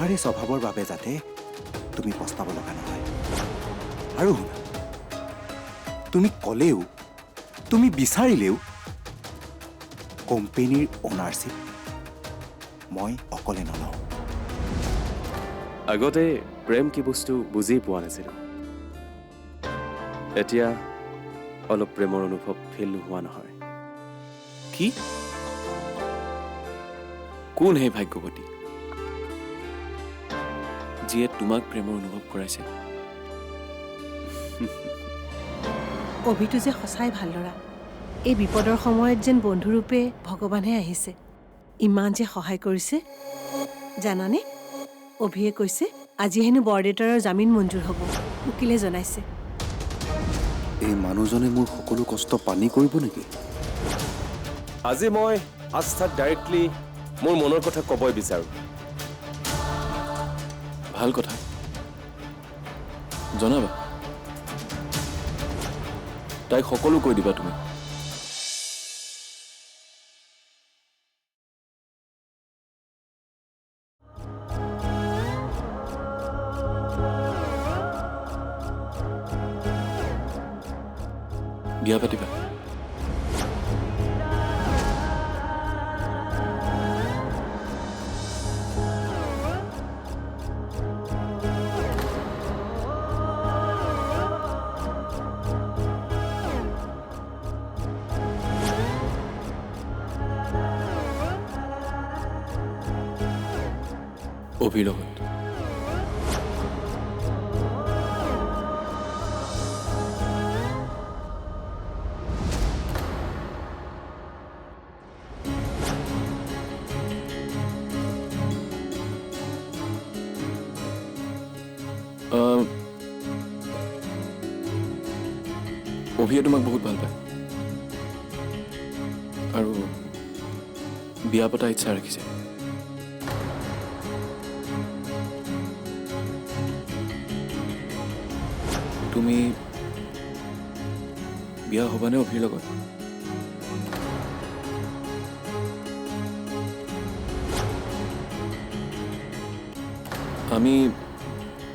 অহংকাৰী স্বভাৱৰ বাবে যাতে তুমি পস্তাব লগা নহয়। আৰু শুনা, তুমি ক'লেও তুমি বিচাৰিলেও কোম্পেনীৰ অ'নাৰশ্বিপ মই অকলে নলওঁ। আগতে প্ৰেম কি বস্তু বুজি পোৱা নাছিলোঁ। এতিয়া অলপ প্ৰেমৰ অনুভৱ ফিল নোহোৱা নহয়। কি? কোন হে ভাগ্যৱতী যিয়ে তোমাক প্ৰেমৰ অনুভৱ কৰাইছে? অভিটো যে সঁচাই ভাল ল'ৰা। এই বিপদৰ সময়ত যেন বন্ধুৰূপে ভগৱানহে আহিছে। ইমান যে সহায় কৰিছে জানানে? অভিয়ে কৈছে আজি হেনো বৰদেউতাৰৰ জামিন মঞ্জুৰ হ'ব, উকিলে জনাইছে। এই মানুহজনে মোৰ সকলো কষ্ট পানী কৰিব নেকি? আজি মই আস্থাক ডাইৰেক্টলি মোৰ মনৰ কথা ক'বই বিচাৰোঁ। ভাল কথা, জনাবা। তাইক সকলো কৈ দিবা তুমি। বিয়া পাতিবা? অভিৰ লগত। অভিয়ে তোমাক বহুত ভাল পায় আৰু বিয়া পতা ইচ্ছা ৰাখিছে। তুমি বিয়া হ'বানে অভিৰ লগত? আমি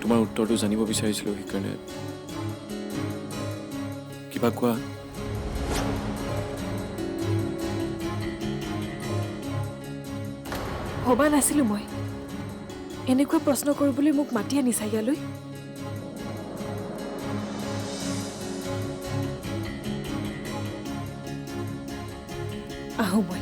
তোমাৰ উত্তৰটো জানিব বিচাৰিছিলোঁ, সেইকাৰণে কিবা কোৱা। ভবা নাছিলোঁ মই এনেকুৱা প্ৰশ্ন কৰিবলৈ মোক মাতি আনিছা ইয়ালৈ। আহোঁ মই।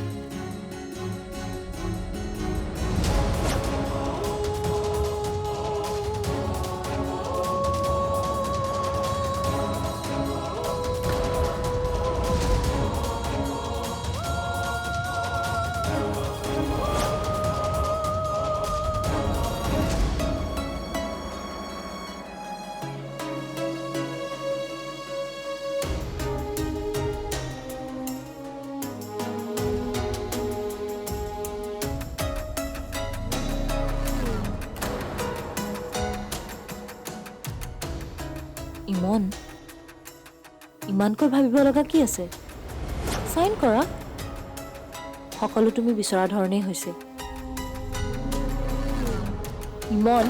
ইমানকৈ ভাবিব লগা কি আছে? চাইন কৰা। সকলো তুমি বিচৰা ধৰণেই হৈছে। ইমন,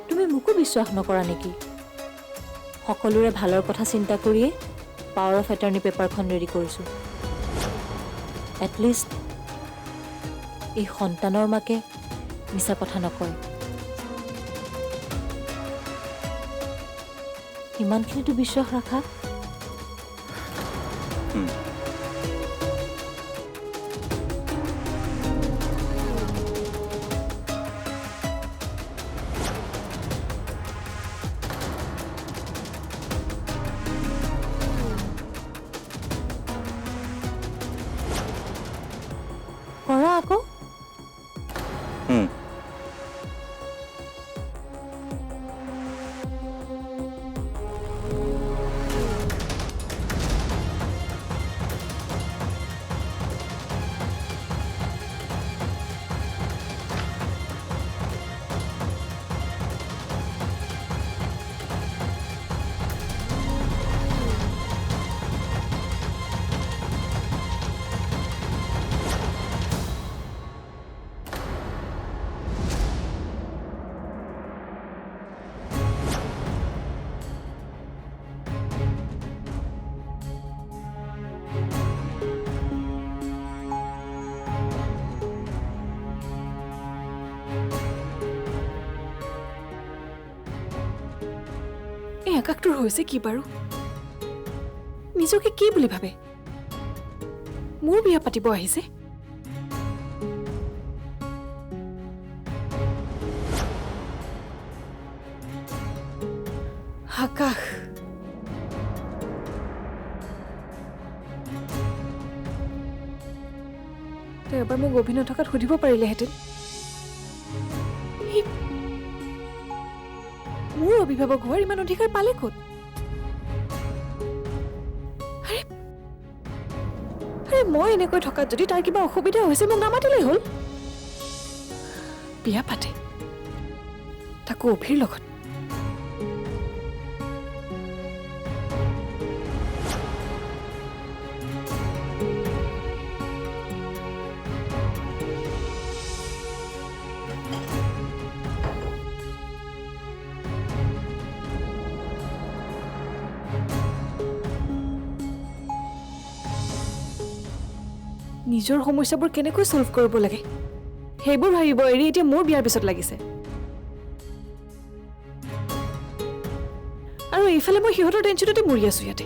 তুমি মোকো বিশ্বাস নকৰা নেকি? সকলোৰে ভালৰ কথা চিন্তা কৰিয়ে পাৱাৰ অফ এটাৰ্নি পেপাৰখন ৰেডি কৰিছোঁ। এটলিষ্ট এই সন্তানৰ মাকে মিছা কথা নকয়। ইমানখিনিতো বিশ্বাস ৰাখা। কৰা আকৌ। এই আকাশটোৰ হৈছে কি বাৰু? নিজকে কি বুলি ভাবে? মোৰ বিয়া পাতিব আহিছে। আকাশ তই এবাৰ মোক অভিনয় থকাত সুধিব পাৰিলেহেঁতেন। মোৰ অভিভাৱক হোৱাৰ ইমান অধিকাৰ পালে ক'ত? আৰে মই এনেকৈ থকাত যদি তাৰ কিবা অসুবিধা হৈছে মোক নামাতিলেই হ'ল। বিয়া পাতে তাকো অভিৰ লগত। নিজৰ সমস্যাবোৰ কেনেকৈ সলভ কৰিব লাগে সেইবোৰ ভাবিব এৰি এতিয়া মোৰ বিয়াৰ পিছত লাগিছে। আৰু এইফালে মই সিহঁতৰ টেনশ্যনতে মৰি আছো ইয়াতে।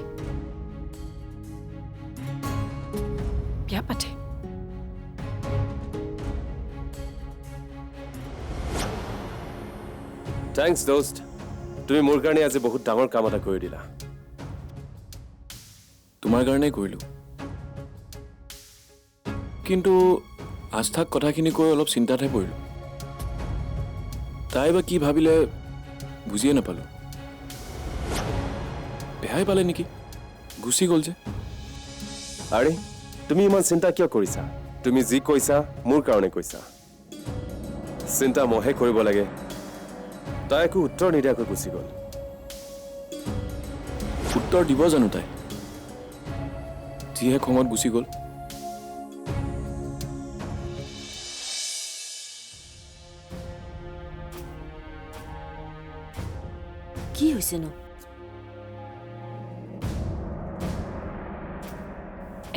বিয়া পাতে থ্যাংকস দোস্ত, তুমি মোৰ কাৰণে আজি বহুত ডাঙৰ কাম এটা কৰি দিলা। তোমাৰ কাৰণেই কৰিলোঁ, কিন্তু আস্থাক কথাখিনি কৈ অলপ চিন্তাতহে পৰিলোঁ। তাই বা কি ভাবিলে বুজিয়ে নাপালোঁ। বেয়াই পালে নেকি, গুচি গ'ল যে। আৰে তুমি ইমান চিন্তা কিয় কৰিছা? তুমি যি কৈছা মোৰ কাৰণে কৈছা। চিন্তা মহে কৰিব লাগে। তাই একো উত্তৰ নিদিয়াকৈ গুচি গ'ল। উত্তৰ দিব জানো তাই? যিহে খঙত গুচি গ'ল। কি হৈছেনো?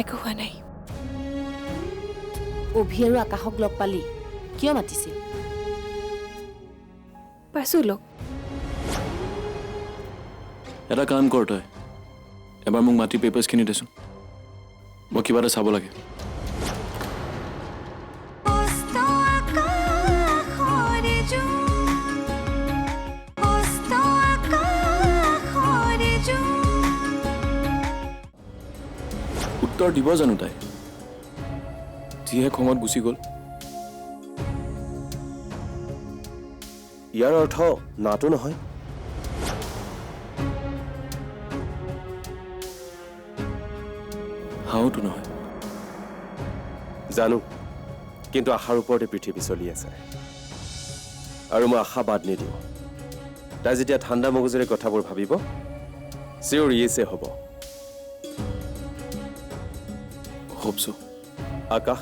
একো হোৱা নাই। অভি আৰু আকাশক লগ পালি, কিয় মাতিছিল? পাইছো লগ। এটা কাম কৰ তই, এবাৰ মোক মাটি পেপাৰ্ছখিনি দেচোন, মই কিবা এটা চাব লাগে। উত্তৰ দিব জানো তাই? যিহে খঙত গুচি গ'ল। ইয়াৰ অৰ্থ নাটো নহয়। হাওঁতো নহয়। জানো, কিন্তু আশাৰ ওপৰতে পৃথিৱী চলি আছে। আৰু মই আশা বাদ নিদিওঁ। তাই যেতিয়া ঠাণ্ডা মগজুৰে কথাবোৰ ভাবিব, চিঞৰ ইয়েছে হ'ব। হোপছো। আকাশ,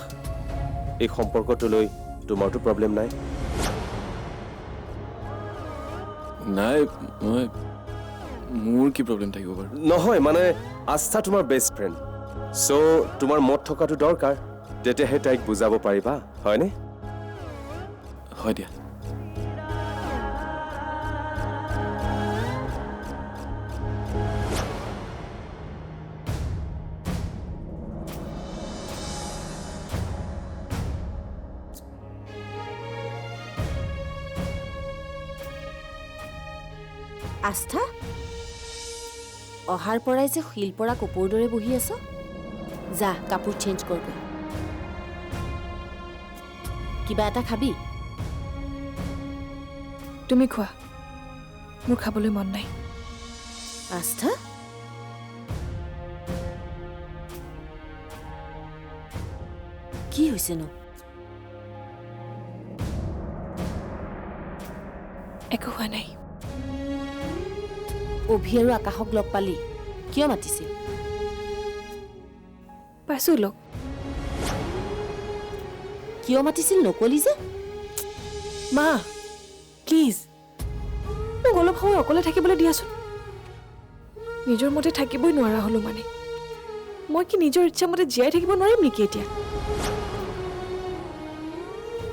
এই সম্পৰ্কটোলৈ তোমাৰতো প্ৰব্লেম নাই? নাই, মোৰ কি প্ৰব্লেম থাকিব বাৰু? নহয়, মানে আস্থা তোমাৰ বেষ্ট ফ্ৰেণ্ড। চ' তোমাৰ মত থকাটো দৰকাৰ, তেতিয়াহে তাইক বুজাব পাৰিবা, হয়নে? হয় দিয়া। আস্থা, অহাৰ পৰাই যে শিল পৰা কপৌৰ দৰে বহি আছ, যা কাপোৰ চেঞ্জ কৰগৈ। কিবা এটা খাবি? তুমি খোৱা, মোৰ খাবলৈ মন নাই। আস্থা, কি হৈছেনো? একো হোৱা নাই। অভি আৰু আকাশক লগ পালি, কিয় মাতিছিল? পাইছো লগ। কিয় মাতিছিল নকলি যে? মা প্লিজ মোক অলপ সময় অকলে থাকিবলৈ দিয়াচোন। নিজৰ মতে থাকিবই নোৱাৰা হলো। মানে মই কি নিজৰ ইচ্ছামতে জীয়াই থাকিব নোৱাৰিম নেকি এতিয়া?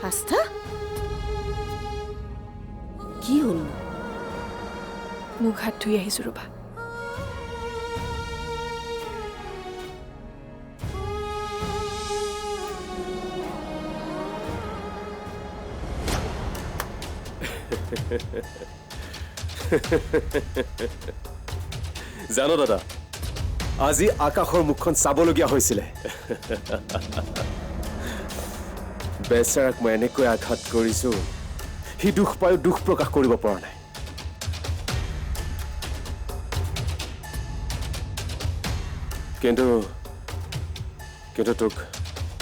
আস্থা, কি হ'ল? মুখ হাত ধুই আহিছোঁ ৰ'বা। জানো দাদা, আজি আকাশৰ মুখখন চাবলগীয়া হৈছিলে। বেচেৰাক মই এনেকৈ আঘাত কৰিছো, সি দুখ পায়ো দুখ প্ৰকাশ কৰিব পৰা নাই। কিন্তু তোক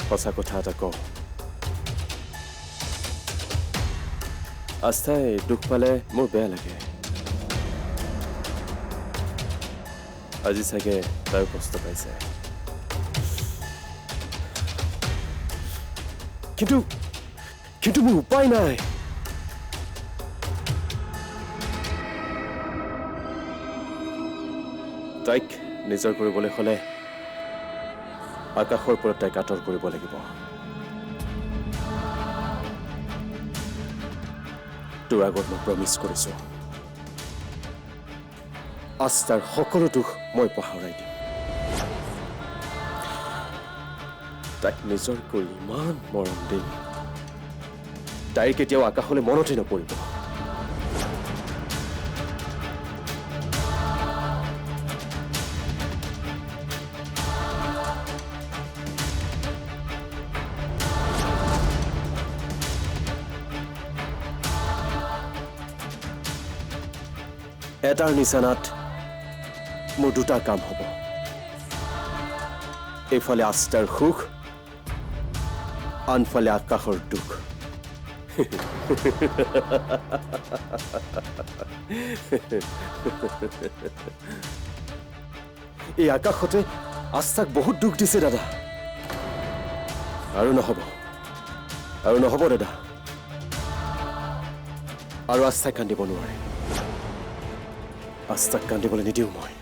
সঁচা কথা এটা কওঁ, আস্থাই দুখ পালে মোৰ বেয়া লাগে। আজি চাগে তাইও কষ্ট পাইছে, কিন্তু মোৰ উপায় নাই। তাইক নিজৰ কৰিবলৈ হ'লে আকাশৰ পৰা তাইক আঁতৰ কৰিব লাগিব। তোৰ আগত মই প্ৰমিছ কৰিছো, আস্থাৰ সকলো দুখ মই পাহৰাই দিম। তাইক নিজৰ কৰি ইমান মৰম দিম, তাইৰ কেতিয়াও আকাশলৈ মনতে নপৰিব। এটাৰ নিচানাত মোৰ দুটা কাম হ'ব, এইফালে আস্থাৰ সুখ, আনফালে আকাশৰ দুখ। এই আকাশতে আস্থাক বহুত দুখ দিছে দাদা, আৰু নহব দাদা, আৰু আস্থাক কান্দিব নোৱাৰে। আস্থাক কান্দিবলৈ নিদিওঁ, মই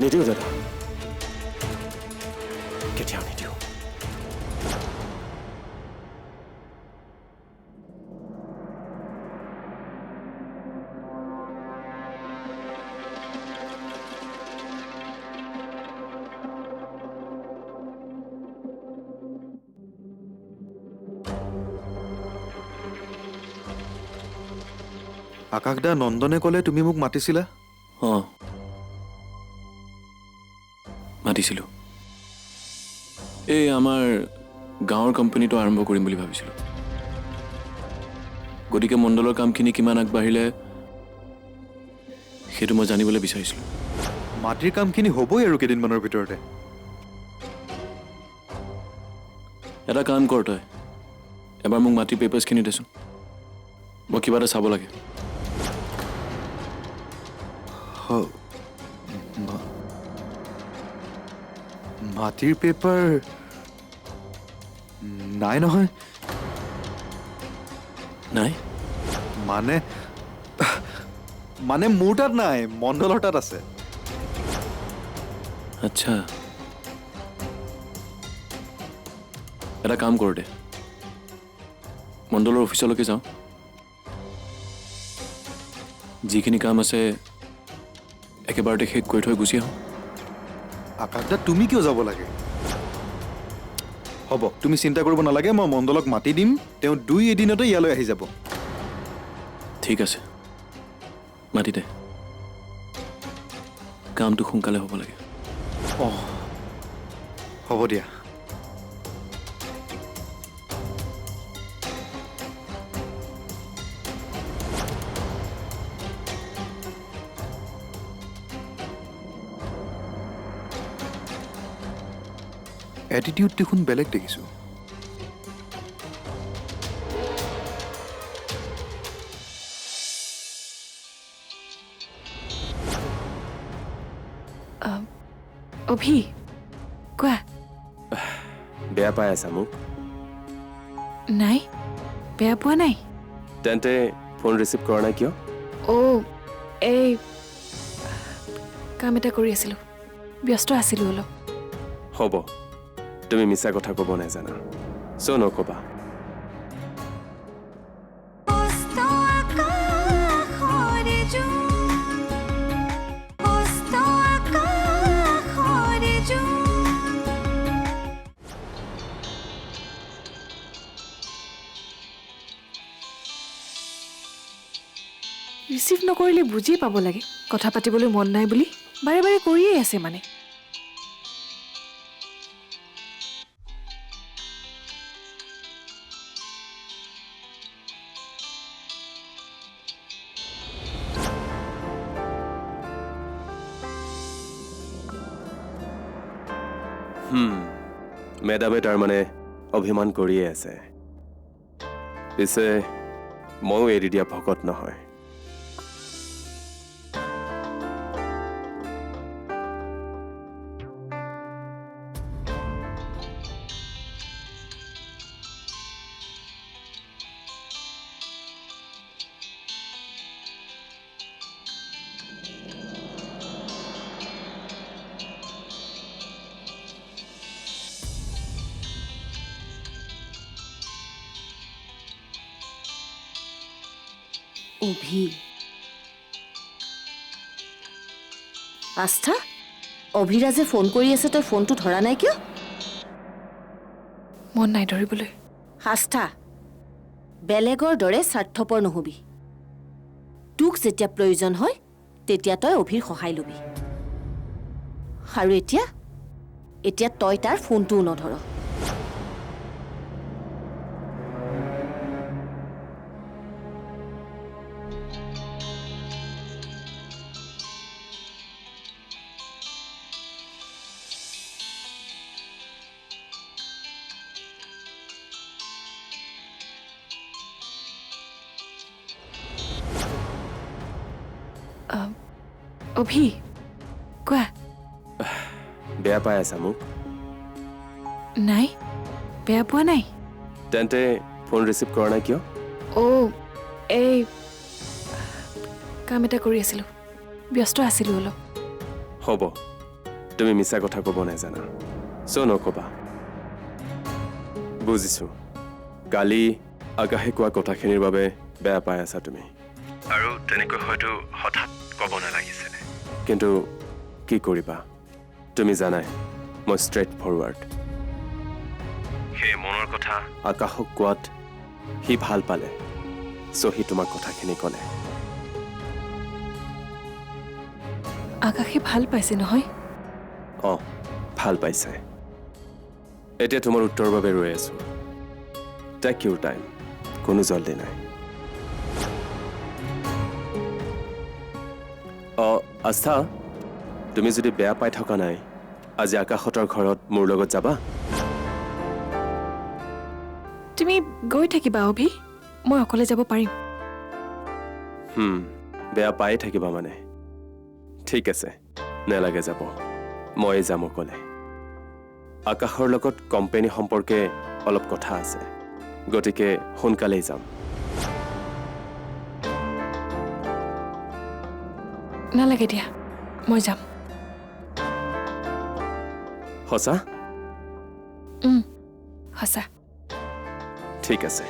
নিদিওঁ দাদা, কেতিয়াও নিদিওঁ। আকাশদা, নন্দনে ক'লে তুমি মোক মাতিছিলা? অঁ, মাতিছিলোঁ। এই আমাৰ গাঁৱৰ কোম্পানীটো আৰম্ভ কৰিম বুলি ভাবিছিলোঁ। গতিকে মণ্ডলৰ কামখিনি কিমান আগবাঢ়িলে সেইটো মই জানিবলৈ বিচাৰিছিলোঁ। মাটিৰ কামখিনি হ'বই আৰু কেইদিনমানৰ ভিতৰতে। এটা কাম কৰ তই, এবাৰ মোক মাটিৰ পেপাৰ্ছখিনি দেচোন, মই কিবা এটা চাব লাগে। মাটিৰ পেপাৰ নাই নহয়। নাই মানে মোৰ তাত নাই, মণ্ডলৰ তাত আছে। আচ্ছা, এটা কাম কৰ দে, মণ্ডলৰ অফিচলৈকে যাওঁ, যিখিনি কাম আছে একেবাৰতে শেষ কৰি থৈ গুচি আহোঁ। আকাশদা, তুমি কিয় যাব লাগে? হ'ব, তুমি চিন্তা কৰিব নালাগে, মই মণ্ডলক মাতি দিম, তেওঁ 2 এদিনতে ইয়ালৈ আহি যাব। ঠিক আছে, মাতি দে, কামটো সোনকালে হ'ব লাগে। অঁ, হ'ব দিয়া। এটিটিউড দেখোন বেলেগ দেখিছোঁ। অভি, কোৱা। বেয়া পাই আছা মোক? নাই, বেয়া পোৱা নাই। তেন্তে ফোন ৰিচিভ কৰা নাই কিয়? অ', এই কাম এটা কৰি আছিলোঁ, ব্যস্ত আছিলোঁ অলপ। হ'ব, তুমি মিছা কথা ক'ব নাজানা, চ' নক'বা। ৰিচিভ নকৰিলে বুজিয়ে পাব লাগে কথা পাতিবলৈ মন নাই বুলি বাৰে বাৰে কৰিয়েই আছে মানে মেডামে তাৰমানে অভিমান কৰিয়ে আছে পিছে ময়ো এৰি দিয়া ভকত নহয় অভি আস্থা অভিৰাজে ফোন কৰি আছে তই ফোনটো ধৰা নাই কিয় মন নাই ধৰিবলৈ আস্থা বেলেগৰ দৰে স্বাৰ্থপৰ নহবি তোক যেতিয়া প্ৰয়োজন হয় তেতিয়া তই অভিৰ সহায় লবি আৰু এতিয়া তই তাৰ ফোনটোও নধৰ অভি কোৱা বেয়া পাই আছা মোক নাই বেয়া পোৱা নাই তেন্তে ফোন ৰিচিভ কৰা নাই কিয় এই কাম এটা কৰি আছিলোঁ ব্যস্ত আছিলোঁ অলপ হ'ব তুমি মিছা কথা ক'ব নাজানা চ' নক'বা বুজিছোঁ কালি আকাশে কোৱা কথাখিনিৰ বাবে বেয়া পাই আছা তুমি আৰু তেনেকৈ হয়তো হঠাৎ ক'ব নালাগিছিলে কিন্তু কি কৰিবা তুমি জানাই মই ষ্ট্ৰেইট ফৰৱাৰ্ড সেই মনৰ কথা আকাশক কোৱাত সি ভাল পালে চ' সি তোমাক কথাখিনি ক'লে আকাশে ভাল পাইছে নহয় অঁ ভাল পাইছে এতিয়া তোমাৰ উত্তৰৰ বাবে ৰৈ আছোঁ টেক ইউৰ টাইম কোনো জল্দি নাই আস্থা তুমি যদি বেয়া পাই থকা নাই আজি আকাশতৰ ঘৰত মোৰ লগত যাবা তুমি গৈ থাকিবা অভি মই অকলে যাব পাৰিম বেয়া পাই থাকিবা মানে ঠিক আছে নেলাগে যাব মই যাম অকলে আকাশৰ লগত কোম্পানী সম্পৰ্কে অলপ কথা আছে গতিকে সোনকালেই যাম নালাগে দিয়া মই যাম সঁচা সঁচা ঠিক আছে